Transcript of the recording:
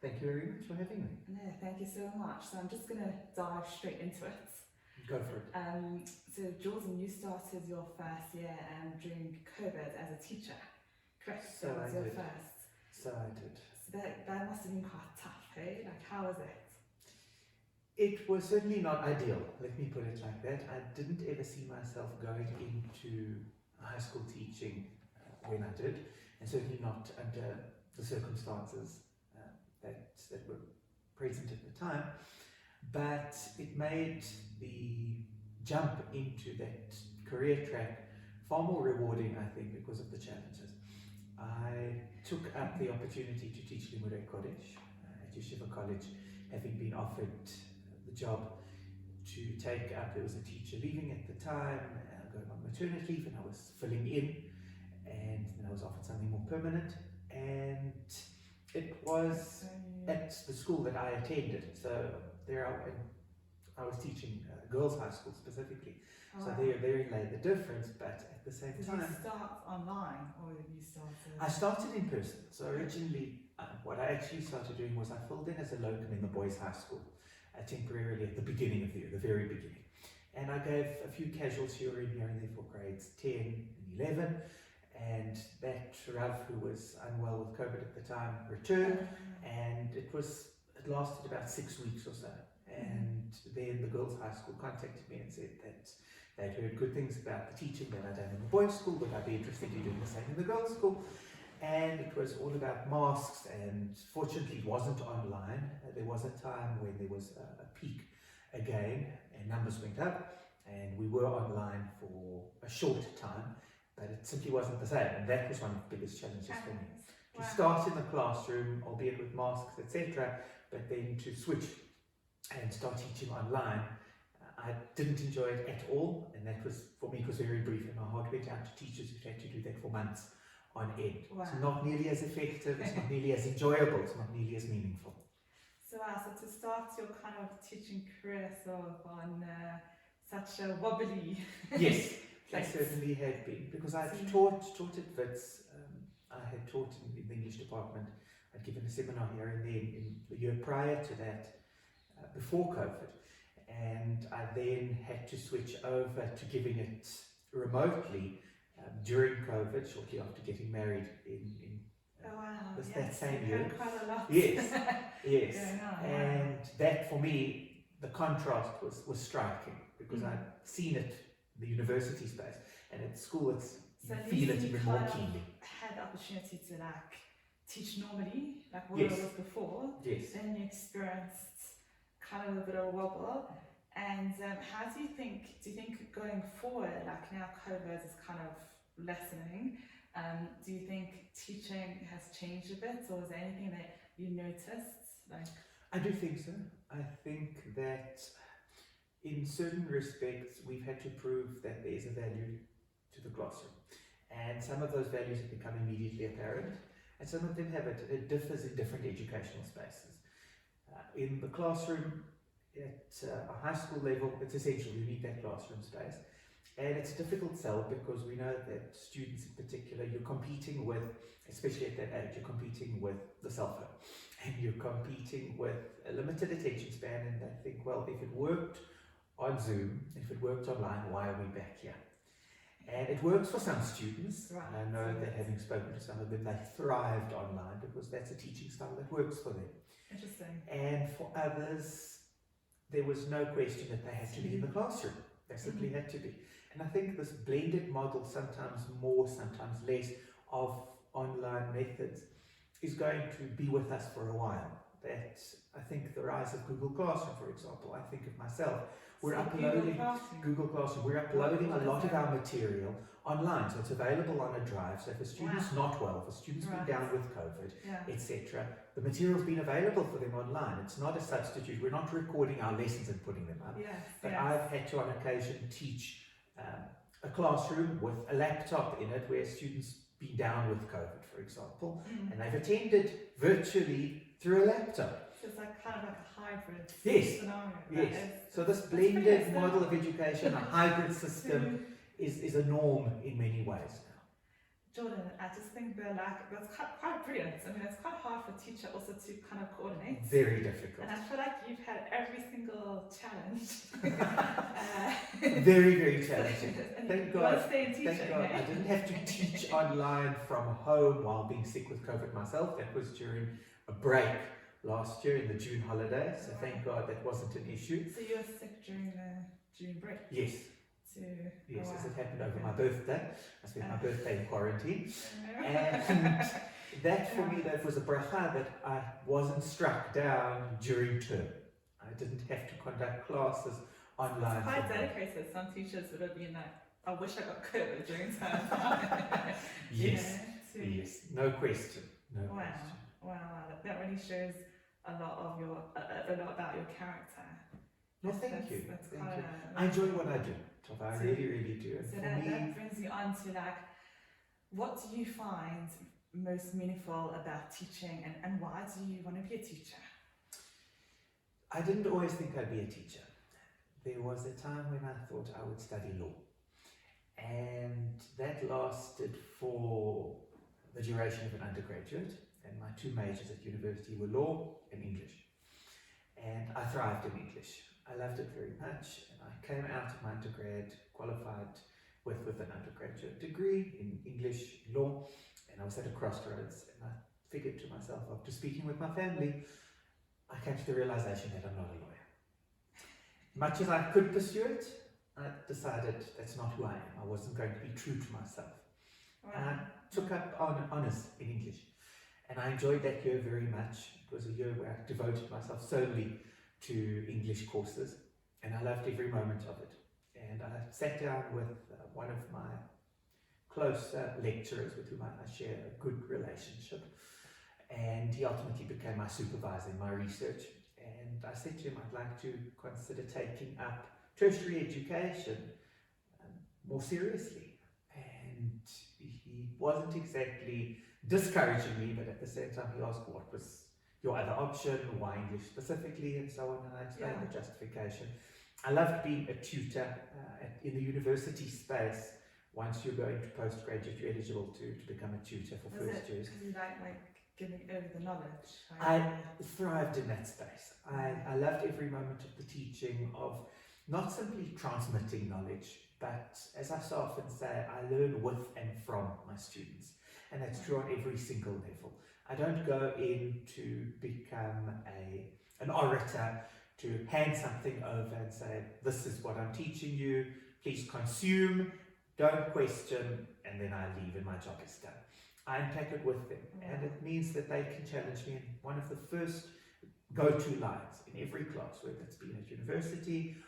Thank you very much for having me. No, thank you so much. So I'm just going to dive straight into it. Go for it. So Jordan, you started your first year during COVID as a teacher, correct? So that was I your did. first. So I did. So that must have been quite tough, hey? Like, how was it? It was certainly not ideal, let me put it like that. I didn't ever see myself going into high school teaching when I did, and certainly not under the circumstances that were present at the time. But it made the jump into that career track far more rewarding, I think, because of the challenges. I took up the opportunity to teach Limure College at Yeshiva College, having been offered the job to take up. There was a teacher leaving at the time, going on maternity leave, and I was filling in, and then I was offered something more permanent, and it was at the school that I attended. So there I was teaching girls' high school specifically. Oh, So wow. therein lay the difference, but at the same Did time, you start online or did you start? I started in person. So originally, what I actually started doing was I filled in as a locum in the boys' high school, temporarily at the beginning of the year, the very beginning. And I gave a few casuals here and there for grades 10 and 11. And that Rav, who was unwell with COVID at the time, returned, and it lasted about 6 weeks or so. And then the girls' high school contacted me and said that they'd heard good things about the teaching that I'd done in the boys' school, but I'd be interested in doing the same in the girls' school. And it was all about masks, and fortunately it wasn't online. There was a time when there was a peak again, and numbers went up, and we were online for a short time, but it simply wasn't the same, and that was one of the biggest challenges for me. To start in the classroom, albeit with masks, etc., but then to switch and start teaching online, I didn't enjoy it at all, and that was, for me, it was very brief, and my heart went out to teachers who had to do that for months on end. Wow. It's not nearly as effective, it's not nearly as enjoyable, it's not nearly as meaningful. So to start your kind of teaching career sort of on such a wobbly Yes, place. it certainly had been, because I had taught at Wits. I had taught in the English department. I'd given a seminar here and there in the year prior to that, before COVID, and I then had to switch over to giving it remotely during COVID, shortly after getting married in Oh wow, that same year. Quite a lot. Yes, yes. Yeah, no, And that, for me, the contrast was striking, because I'd seen it in the university space, and at school you feel it even more keenly. Had the opportunity to like teach normally, like what Yes. it was before. Yes. Then you experienced kind of a bit of a wobble. And how do you think going forward, like now COVID is kind of lessening, do you think teaching has changed a bit, or is there anything that you noticed? Like, I do think so. I think that in certain respects we've had to prove that there is a value to the classroom, and some of those values have become immediately apparent, and some of them haven't. It differs in different educational spaces. In the classroom, at a high school level, it's essential. You need that classroom space. And it's a difficult sell, because we know that students in particular, you're competing with, especially at that age, you're competing with the cell phone. And you're competing with a limited attention span, and they think, well, if it worked on Zoom, if it worked online, why are we back here? And it works for some students. Right. I know that, having spoken to some of them, they thrived online because that's a teaching style that works for them. interesting. And for others, there was no question that they had to be in the classroom. They simply had to be. And I think this blended model, sometimes more, sometimes less, of online methods is going to be with us for a while. That, I think, the rise of Google Classroom, for example, I think of myself, we're uploading Google Classroom, we're uploading a lot of our material online, so it's available on a drive. So if a student's not well, if a student's been down with COVID, etc., the material's been available for them online. It's not a substitute. We're not recording our lessons and putting them up. But I've had to, on occasion, teach a classroom with a laptop in it where students been down with COVID, for example, and they've attended virtually through a laptop. So it's like kind of like a hybrid scenario. Yes. So this blended model of education, a hybrid system, is a norm in many ways now. Jordan, I just think that's quite brilliant. I mean, it's quite hard for a teacher also to kind of coordinate. Very difficult. And I feel like you've had every single challenge. Very, very challenging. Thank You God. want to stay in teaching, Thank God eh? I didn't have to teach online from home while being sick with COVID myself. That was during a break last year in the June holiday. So thank God that wasn't an issue. So you were sick during the June break? Yes. Yes, as it happened over my birthday. I spent my birthday in quarantine. And that for me, that was a bracha that I wasn't struck down during term. I didn't have to conduct classes online. It's quite dedicated. Some teachers would have been like, I wish I got COVID during term. Yes, yes, no question. No Wow, question. wow, that really shows a lot of a lot about your character. No, thank you. That's Thank quite you. I enjoy what I do. I really, really do. And so for that brings you on to like, what do you find most meaningful about teaching, and why do you want to be a teacher? I didn't always think I'd be a teacher. There was a time when I thought I would study law. And that lasted for the duration of an undergraduate. And my two majors at university were law and English. And I thrived in English. I loved it very much, and I came out of my undergrad qualified with an undergraduate degree in English law, and I was at a crossroads, and I figured to myself, after speaking with my family, I came to the realization that I'm not a lawyer. Much as I could pursue it, I decided that's not who I am. I wasn't going to be true to myself. Wow. And I took up honours in English, and I enjoyed that year very much. It was a year where I devoted myself solely to English courses, and I loved every moment of it. And I sat down with one of my close lecturers with whom I share a good relationship, and he ultimately became my supervisor in my research. And I said to him, I'd like to consider taking up tertiary education more seriously. And he wasn't exactly discouraging me, but at the same time he asked what was your other option, why English specifically, and so on, and I explained the justification. I loved being a tutor in the university space. Once you're going to postgraduate, you're eligible to become a tutor for first years. Because you like giving over the knowledge? I thrived in that space. I loved every moment of the teaching, of not simply transmitting knowledge, but as I so often say, I learn with and from my students. And that's true on every single level. I don't go in to become an orator, to hand something over and say, this is what I'm teaching you, please consume, don't question, and then I leave and my job is done. I unpack it with them, and it means that they can challenge me in one of the first go-to lines in every class, whether it's been at university